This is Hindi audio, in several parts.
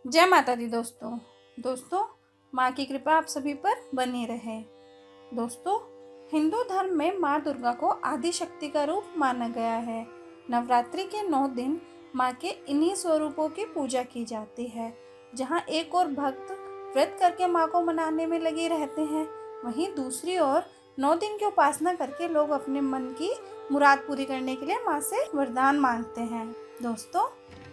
जय माता दी दोस्तों माँ की कृपा आप सभी पर बनी रहे। दोस्तों, हिंदू धर्म में माँ दुर्गा को आदि शक्ति का रूप माना गया है। नवरात्रि के 9 दिन माँ के इन्हीं स्वरूपों की पूजा की जाती है। जहाँ एक और भक्त व्रत करके माँ को मनाने में लगे रहते हैं, वहीं दूसरी ओर 9 दिन की उपासना करके लोग अपने मन की मुराद पूरी करने के लिए माँ से वरदान मांगते हैं। दोस्तों,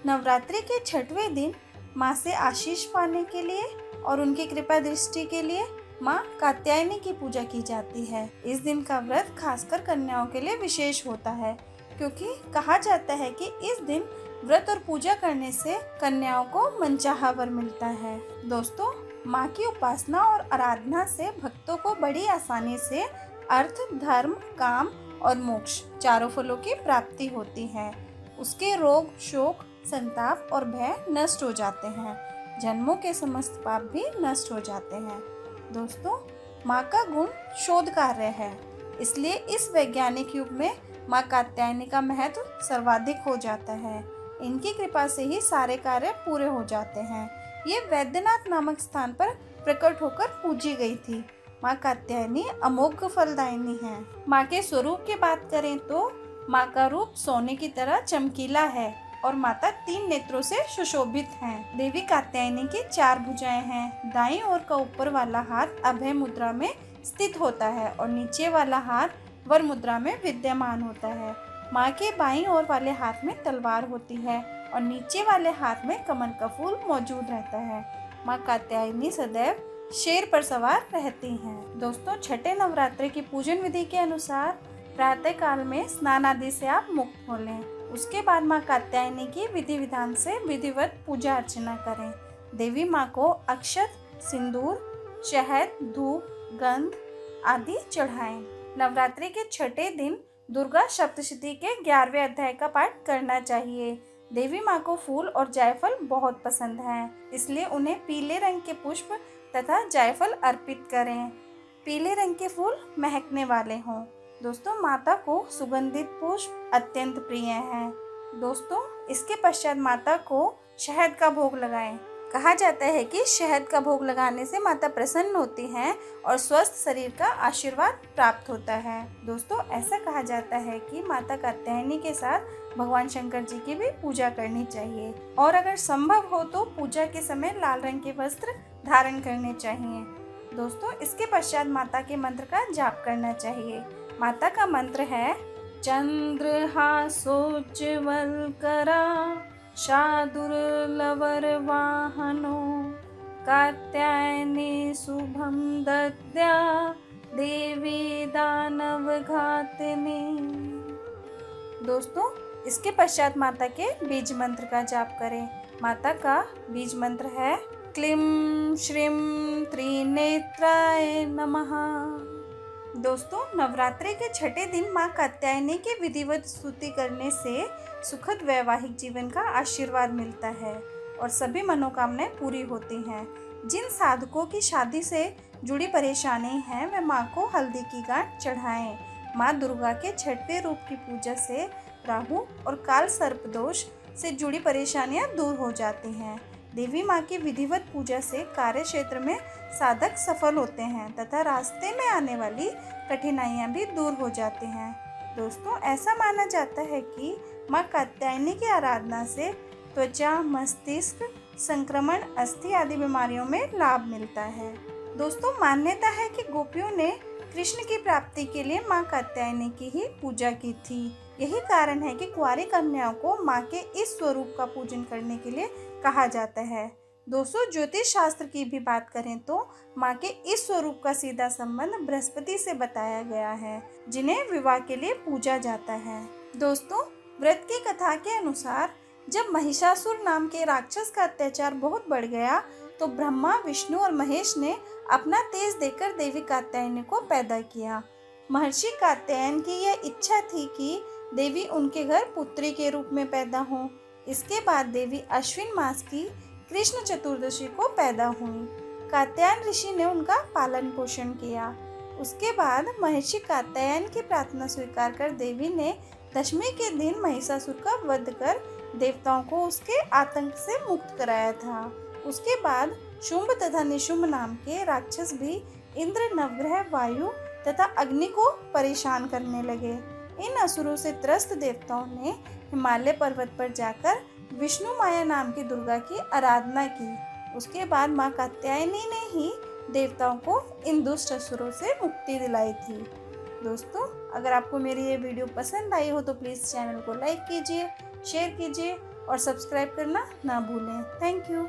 नवरात्रि के 6वें दिन माँ से आशीष पाने के लिए और उनकी कृपा दृष्टि के लिए माँ कात्यायनी की पूजा की जाती है। इस दिन का व्रत खासकर कन्याओं के लिए विशेष होता है, क्योंकि कहा जाता है कि इस दिन व्रत और पूजा करने से कन्याओं को मनचाहा वर मिलता है। दोस्तों, माँ की उपासना और आराधना से भक्तों को बड़ी आसानी से अर्थ, धर्म, काम और मोक्ष चारों फलों की प्राप्ति होती है। उसके रोग, शोक, संताप और भय नष्ट हो जाते हैं। जन्मों के समस्त पाप भी नष्ट हो जाते हैं। दोस्तों, माँ का गुण शोध कार्य है, इसलिए इस वैज्ञानिक युग में माँ कात्यायनी का महत्व सर्वाधिक हो जाता है। इनकी कृपा से ही सारे कार्य पूरे हो जाते हैं। ये वैद्यनाथ नामक स्थान पर प्रकट होकर पूजी गई थी। माँ कात्यायनी अमोघ फलदायिनी है। माँ के स्वरूप की बात करें तो माँ का रूप सोने की तरह चमकीला है और माता 3 नेत्रों से सुशोभित हैं। देवी कात्यायनी की 4 भुजाएं हैं। दाईं ओर का ऊपर वाला हाथ अभय मुद्रा में स्थित होता है और नीचे वाला हाथ वर मुद्रा में विद्यमान होता है। माँ के बाईं ओर वाले हाथ में तलवार होती है और नीचे वाले हाथ में कमल का फूल मौजूद रहता है। माँ कात्यायनी सदैव शेर पर सवार रहती हैं। दोस्तों, छठे नवरात्रि की पूजन विधि के अनुसार प्रातः काल में स्नान आदि से आप मुक्त हो लें। उसके बाद माँ कात्यायनी की विधि विधान से विधिवत पूजा अर्चना करें। देवी माँ को अक्षत, सिंदूर, शहद, धूप, गंध आदि चढ़ाएं। नवरात्रि के 6ठे दिन दुर्गा सप्तशती के 11वें अध्याय का पाठ करना चाहिए। देवी माँ को फूल और जायफल बहुत पसंद हैं, इसलिए उन्हें पीले रंग के पुष्प तथा जायफल अर्पित करें। पीले रंग के फूल महकने वाले हों। दोस्तों, माता को सुगंधित पुष्प अत्यंत प्रिय हैं। दोस्तों, इसके पश्चात माता को शहद का भोग लगाएं। कहा जाता है कि शहद का भोग लगाने से माता प्रसन्न होती हैं और स्वस्थ शरीर का आशीर्वाद प्राप्त होता है। दोस्तों, ऐसा कहा जाता है कि माता कात्यायनी के साथ भगवान शंकर जी की भी पूजा करनी चाहिए और अगर संभव हो तो पूजा के समय लाल रंग के वस्त्र धारण करने चाहिए। दोस्तों, इसके पश्चात माता के मंत्र का जाप करना चाहिए। माता का मंत्र है चंद्रहासोज्ज्वल करा शार्दूलवर वाहनो कात्यायनी शुभम दद्या देवी दानव घातिनी। दोस्तों, इसके पश्चात माता के बीज मंत्र का जाप करें। माता का बीज मंत्र है क्लीं श्रीं त्रिनेत्राय नमः। दोस्तों, नवरात्रि के 6ठे दिन माँ कात्यायनी की विधिवत स्तुति करने से सुखद वैवाहिक जीवन का आशीर्वाद मिलता है और सभी मनोकामनाएं पूरी होती हैं। जिन साधकों की शादी से जुड़ी परेशानी है वे माँ को हल्दी की गांठ चढ़ाएं। माँ दुर्गा के 6वें रूप की पूजा से राहु और काल सर्प दोष से जुड़ी परेशानियां दूर हो जाती हैं। देवी माँ की विधिवत पूजा से कार्य क्षेत्र में साधक सफल होते हैं तथा रास्ते में आने वाली कठिनाइयां भी दूर हो जाती हैं। दोस्तों, ऐसा माना जाता है कि माँ कात्यायनी की आराधना से त्वचा, मस्तिष्क संक्रमण, अस्थि आदि बीमारियों में लाभ मिलता है। दोस्तों, मान्यता है कि गोपियों ने कृष्ण की प्राप्ति के लिए माँ कात्यायनी की ही पूजा की थी। यही कारण है कि कुंवारी कन्याओं को माँ के इस स्वरूप का पूजन करने के लिए कहा जाता है। दोस्तों, ज्योतिष शास्त्र की भी बात करें तो माँ के इस स्वरूप का सीधा संबंध बृहस्पति से बताया गया है, जिन्हें विवाह के लिए पूजा जाता है। दोस्तों, व्रत की कथा के अनुसार जब महिषासुर नाम के राक्षस का अत्याचार बहुत बढ़ गया तो ब्रह्मा, विष्णु और महेश ने अपना तेज देकर देवी कात्यायनी को पैदा किया। महर्षि कात्यायन की यह इच्छा थी कि देवी उनके घर पुत्री के रूप में पैदा हों। इसके बाद देवी अश्विन मास की कृष्ण चतुर्दशी को पैदा हुई। कात्यायन ऋषि ने उनका पालन पोषण किया। उसके बाद महर्षि कात्यायन की प्रार्थना स्वीकार कर देवी ने दशमी के दिन महिषासुर का वध कर देवताओं को उसके आतंक से मुक्त कराया था। उसके बाद शुंभ तथा निशुंभ नाम के राक्षस भी इंद्र, नवग्रह, वायु तथा अग्नि को परेशान करने लगे। इन असुरों से त्रस्त देवताओं ने हिमालय पर्वत पर जाकर विष्णु माया नाम की दुर्गा की आराधना की। उसके बाद माँ कात्यायनी ने ही देवताओं को इन दुष्ट असुरों से मुक्ति दिलाई थी। दोस्तों, अगर आपको मेरी ये वीडियो पसंद आई हो तो प्लीज़ चैनल को लाइक कीजिए, शेयर कीजिए और सब्सक्राइब करना ना भूलें। Thank you.